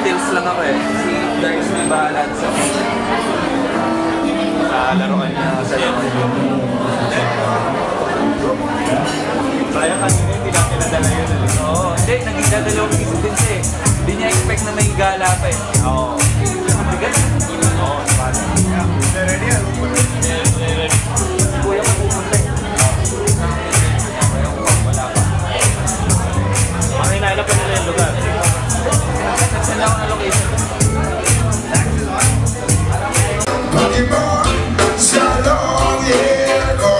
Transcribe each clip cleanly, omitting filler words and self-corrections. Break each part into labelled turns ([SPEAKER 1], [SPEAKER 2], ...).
[SPEAKER 1] stills lang ako eh. Si Darks may bahala sa laruan niya sa'yo. Kaya kanina hindi natin nadala yun. Oo, hindi. Naging dadalawang isip din siya eh. Hindi niya expect na may gala pa eh. Oo. Bigat. Oo, sabagay. Ready yan? Kuya ko pupunta eh. Wala pa. Ang hinahanap pa nila yung lugar. Nagsend ako na location.
[SPEAKER 2] Pag-ibang sa long yero,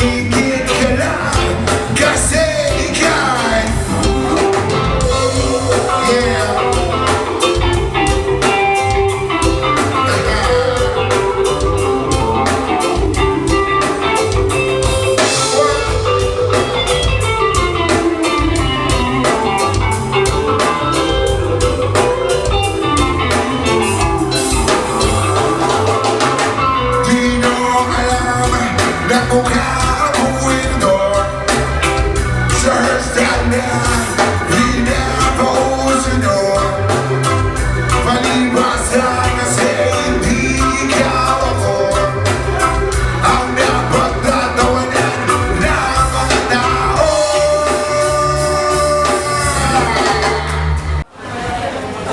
[SPEAKER 2] ikit ka lang kasi ikay. Yeah.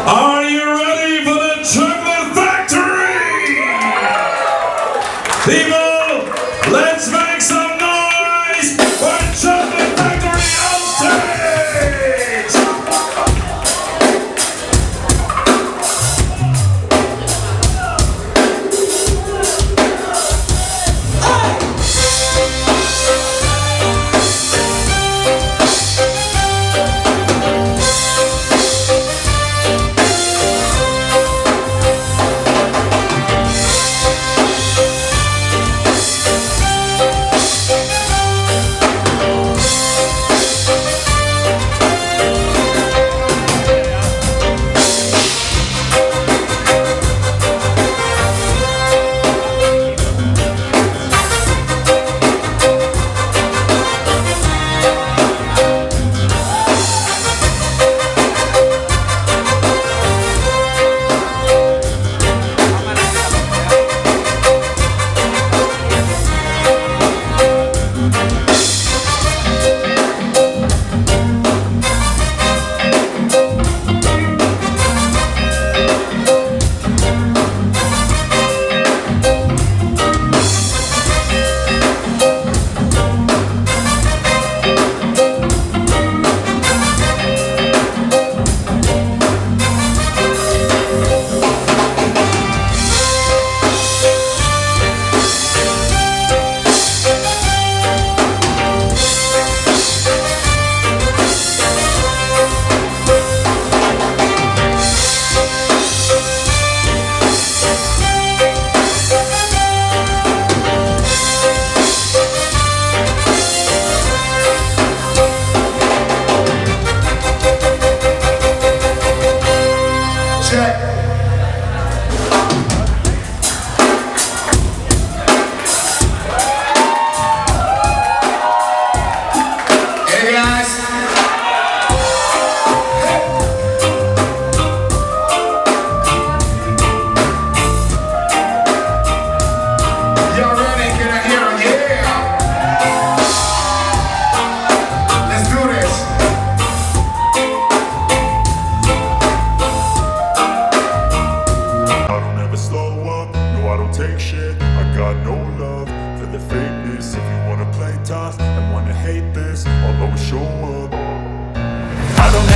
[SPEAKER 3] Are you ready for the chocolate factory? People, let's make some noise for chocolate factory on stage!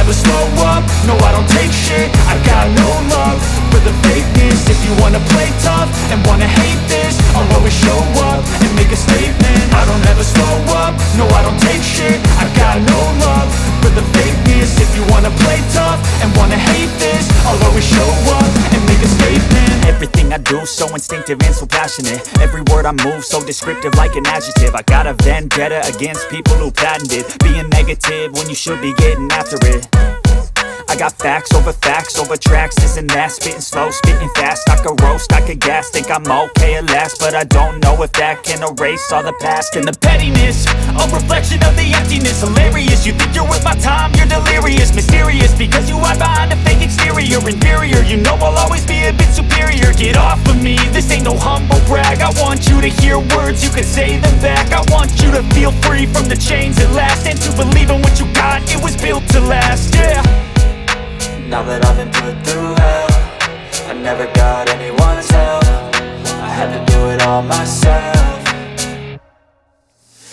[SPEAKER 4] never slow up, no I don't take shit. I got no love for the fakeness. If you wanna play tough and wanna hate this, I'll always show up and make a statement. I don't ever slow up, no I don't take shit. I got no love for the fakeness. If you wanna play tough and wanna hate this, I'll always show up and make a statement.
[SPEAKER 5] Everything I do so instinctive and so passionate. Every word I move so descriptive like an adjective. I got a vendetta against people who patented being negative when you should be getting after it. I got facts over tracks, this and that. Spitting slow, spitting fast. I could roast, I could gas. Think I'm okay at last, but I don't know if that can erase all the past. And the pettiness, a reflection of the emptiness. Hilarious, you think you're worth my time, you're delirious. Mysterious, because you hide behind a fake
[SPEAKER 4] your words, you can say them back. I want you to feel free from the chains at last, and to believe in what you got, it was built to last, yeah.
[SPEAKER 5] Now that I've been put through hell, I never got anyone's help. I had to do it all myself.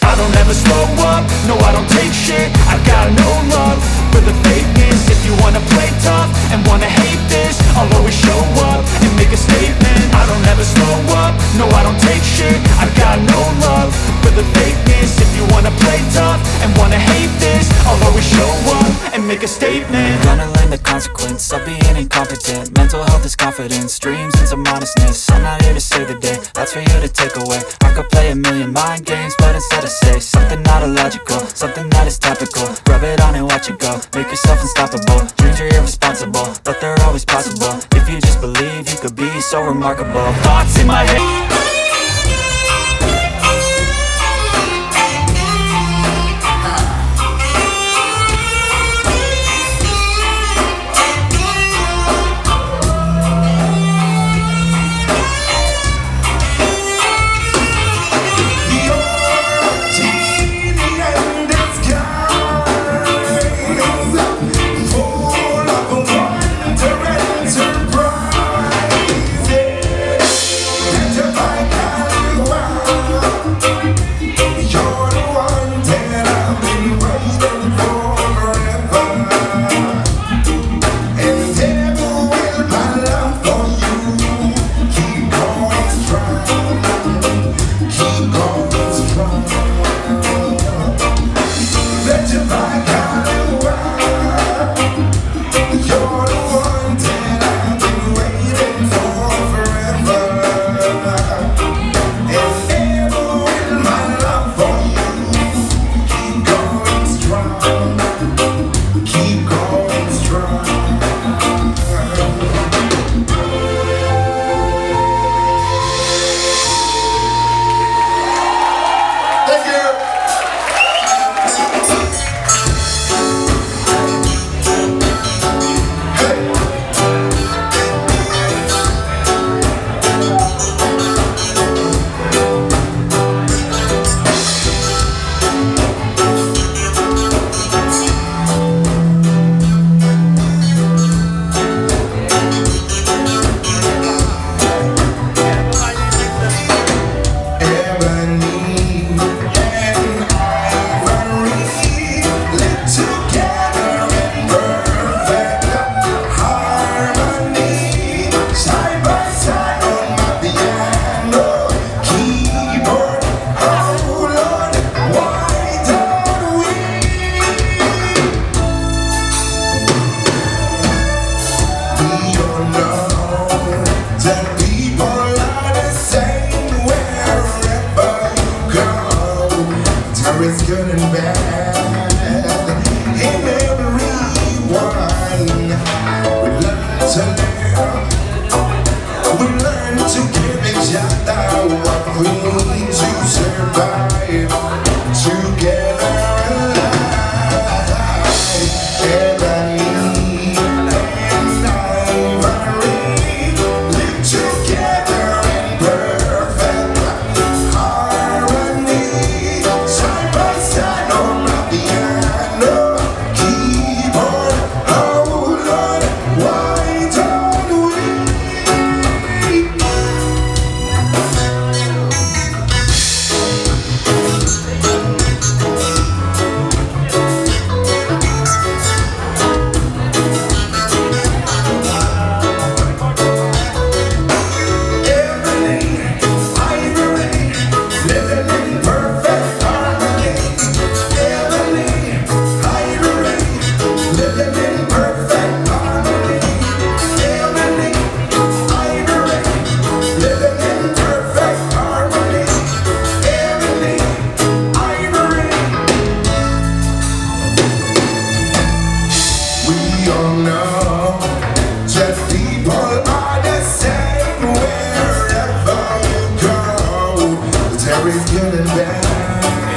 [SPEAKER 4] I don't ever slow up, no I don't take shit. I got no love for the fakeness. If you wanna play tough and wanna hate this, I'll always show up and make a statement. I don't ever slow up, no I don't take shit. I got no love for the fakeness. If you wanna play tough and wanna hate this, I'll always show up and make a statement.
[SPEAKER 5] Gonna learn the consequence of being incompetent. Mental health is confidence, dreams and some honestness. I'm not here to save the day, that's for you to take away. I could play a million mind games, but instead I say something not illogical, something that is topical. Rub it on and watch it go, make yourself unstoppable. Dreams are irresponsible, but they're always possible. If you just believe, you could be so remarkable.
[SPEAKER 4] Thoughts in my head.
[SPEAKER 2] There is good and bad.